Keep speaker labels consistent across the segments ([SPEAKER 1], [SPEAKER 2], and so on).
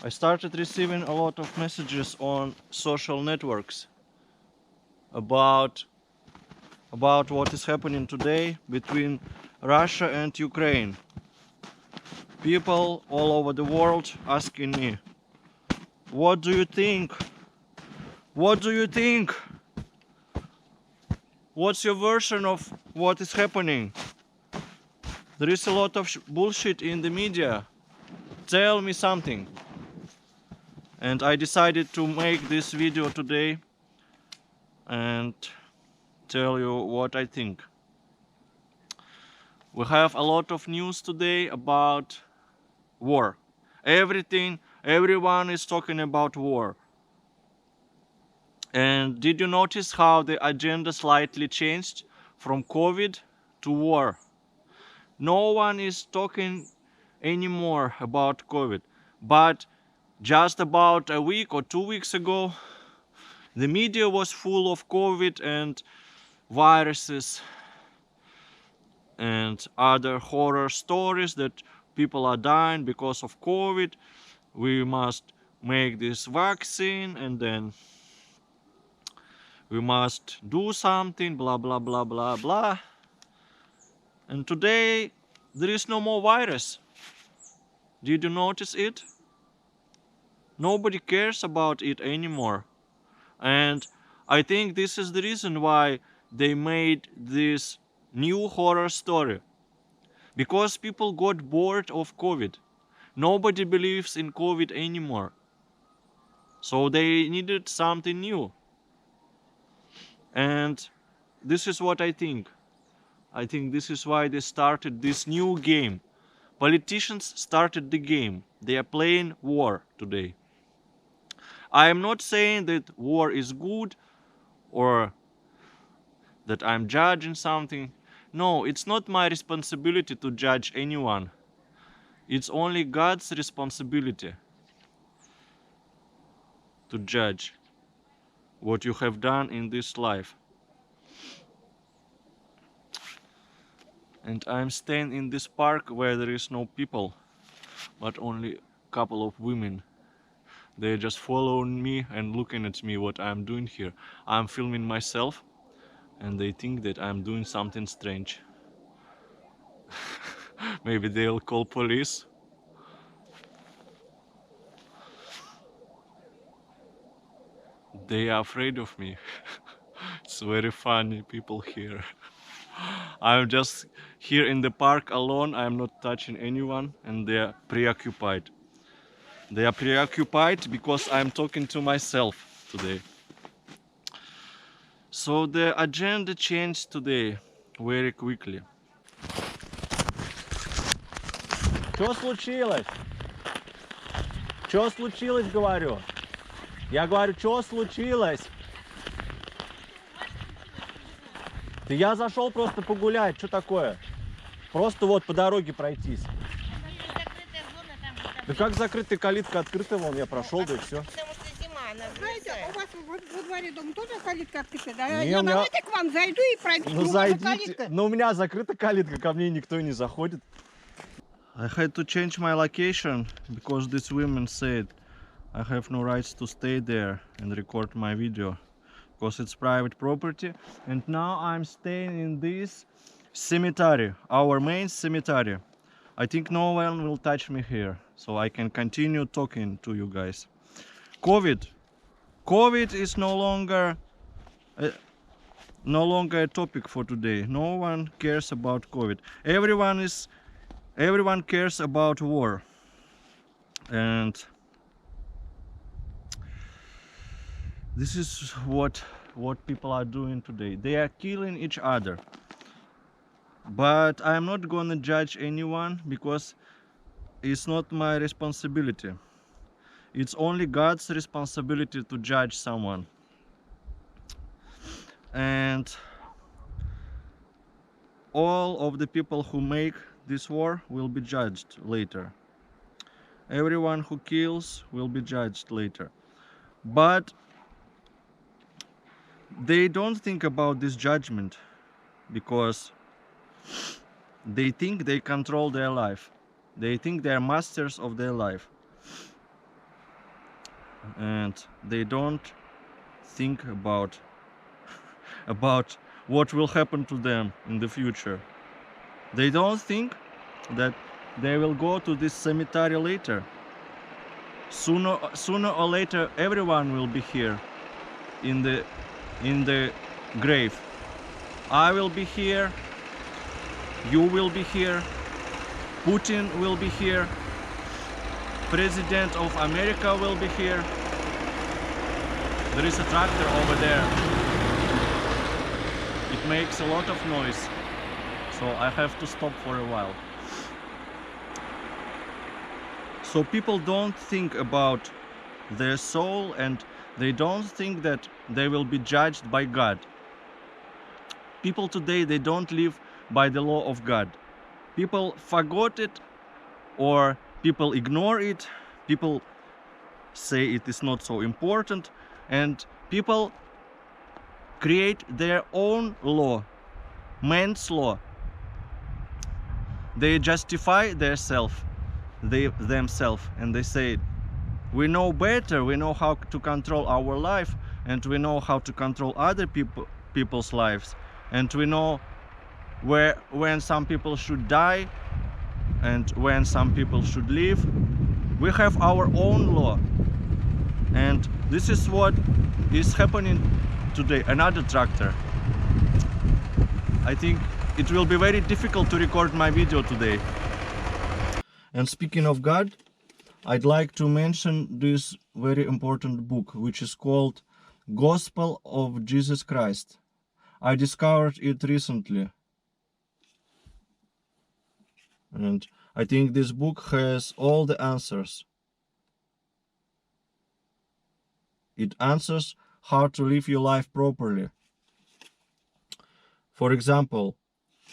[SPEAKER 1] I started receiving a lot of messages on social networks about what is happening today between Russia and Ukraine. People all over the world asking me, what do you think? What do you think? What's your version of what is happening? There is a lot of bullshit in the media. Tell me something. And I decided to make this video today and tell you what I think. We have a lot of news today about war. Everyone is talking about war. And did you notice how the agenda slightly changed from COVID to war? No one is talking anymore about COVID. But just about a week or 2 weeks ago, the media was full of COVID and viruses and other horror stories that people are dying because of COVID. We must make this vaccine and then we must do something, blah blah blah blah blah. And today there is no more virus. Did you notice it? Nobody cares about it anymore. And I think this is the reason why they made this new horror story. Because people got bored of COVID. Nobody believes in COVID anymore. So they needed something new. And this is what I think. I think this is why they started this new game. Politicians started the game. They are playing war today. I am not saying that war is good or that I'm judging something. No, it's not my responsibility to judge anyone. It's only God's responsibility to judge what you have done in this life. And I'm staying in this park where there is no people, but only a couple of women. They just following me and looking at me what I'm doing here. I'm filming myself and they think that I'm doing something strange. Maybe they'll call police. They are afraid of me. It's very funny people here. I'm just here in the park alone. I'm not touching anyone and they are preoccupied. They are preoccupied because I'm talking to myself today. So the agenda changed today very quickly. Что случилось? Что случилось, говорю? Я говорю, что случилось? Да я зашел просто погулять, что такое? Просто вот по дороге пройтись. Да как закрытая калитка открыта, вон я прошел, да и все.
[SPEAKER 2] Потому что зима, она
[SPEAKER 3] Знаете, у вас во дворе дома тоже калитка открыта? Да?
[SPEAKER 1] Не,
[SPEAKER 3] Я
[SPEAKER 1] у меня-
[SPEAKER 3] давайте к вам зайду и пройду.
[SPEAKER 1] Ну зайдите. Но у меня закрыта калитка, ко мне никто не заходит. I had to change my location because these women said I have no rights to stay there and record my video because it's private property. And now I'm staying in this cemetery, our main cemetery. I think no one will touch me here, so I can continue talking to you guys. COVID is no longer a topic for today. No one cares about COVID. Everyone cares about war. And this is what people are doing today. They are killing each other. But I'm not gonna judge anyone because it's not my responsibility. It's only God's responsibility to judge someone. And all of the people who make this war will be judged later. Everyone who kills will be judged later. But they don't think about this judgment because they think they control their life. They think they are masters of their life. and they don't think about what will happen to them in the future. They don't think that they will go to this cemetery later. Sooner or later, everyone will be here in the grave. I will be here, you will be here, Putin will be here, President of America will be here. There is a tractor over there. It makes a lot of noise, so I have to stop for a while. So people don't think about their soul, and they don't think that they will be judged by God. People today, they don't live by the law of God. People forgot it, or people ignore it. People say it is not so important, and people create their own law, man's law. They justify themselves, and they say, we know better, we know how to control our life, and we know how to control other people's lives, and we know when some people should die and when some people should live. We have our own law, and this is what is happening today. Another tractor. I think it will be very difficult to record my video today. And speaking of God, I'd like to mention this very important book, which is called Gospel of Jesus Christ. I discovered it recently, and I think this book has all the answers. It answers how to live your life properly. For example,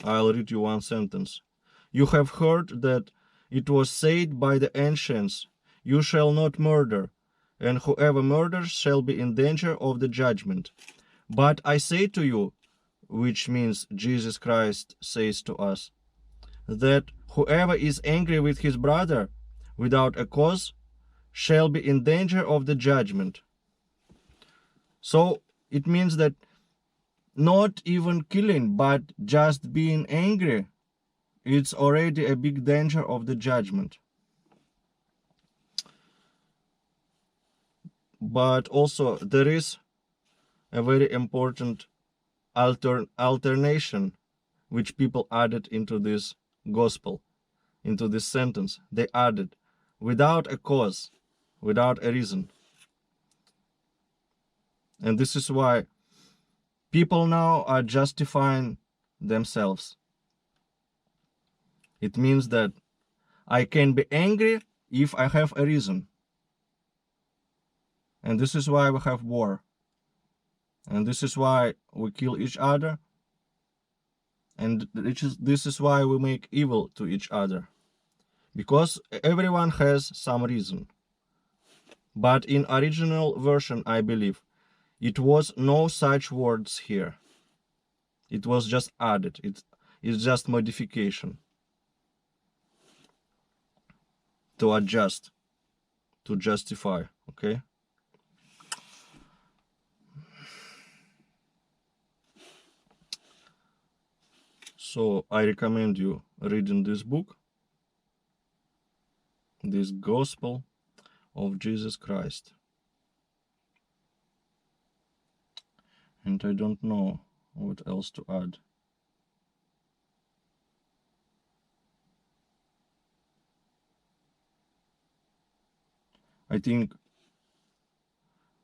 [SPEAKER 1] I'll read you one sentence. You have heard that it was said by the ancients, you shall not murder, and whoever murders shall be in danger of the judgment. But I say to you, which means Jesus Christ says to us, that whoever is angry with his brother without a cause shall be in danger of the judgment. So it means that not even killing, but just being angry, it's already a big danger of the judgment. But also there is a very important alternation which people added into this gospel, into this sentence. They added, without a cause, without a reason. And this is why people now are justifying themselves. It means that I can be angry if I have a reason. And this is why we have war. And this is why we kill each other. And this is why we make evil to each other. Because everyone has some reason. But in original version, I believe, it was no such words here. It was just added. It's just modification. To adjust. To justify. Okay? So I recommend you reading this book. This Gospel of Jesus Christ. And I don't know what else to add. I think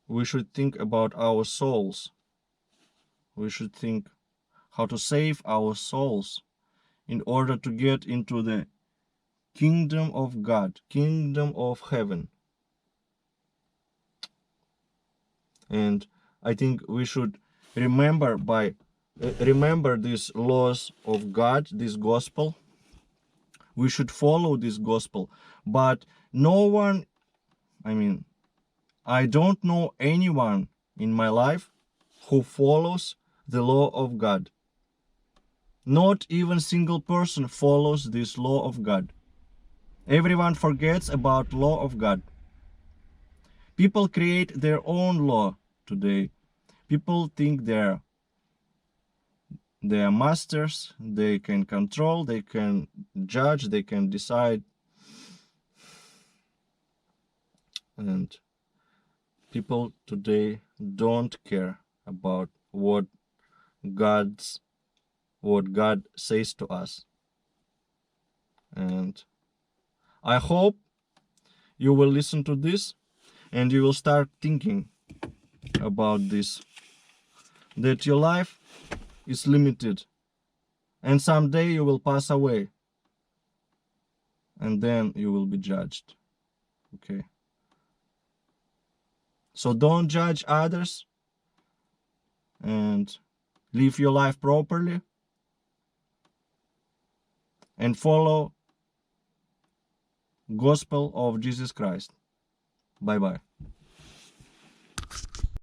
[SPEAKER 1] we should think about our souls. We should think how to save our souls in order to get into the kingdom of God, kingdom of heaven. And I think we should remember these laws of God, this gospel. We should follow this gospel. But no one, I don't know anyone in my life who follows the law of God. Not even single person follows this law of God. Everyone forgets about law of God. People create their own law today. People think they're masters, they can control, they can judge, they can decide. And people today don't care about what God says to us. And I hope you will listen to this and you will start thinking about this, that your life is limited and someday you will pass away and then you will be judged. Okay, so don't judge others and live your life properly and follow gospel of Jesus Christ. Bye bye.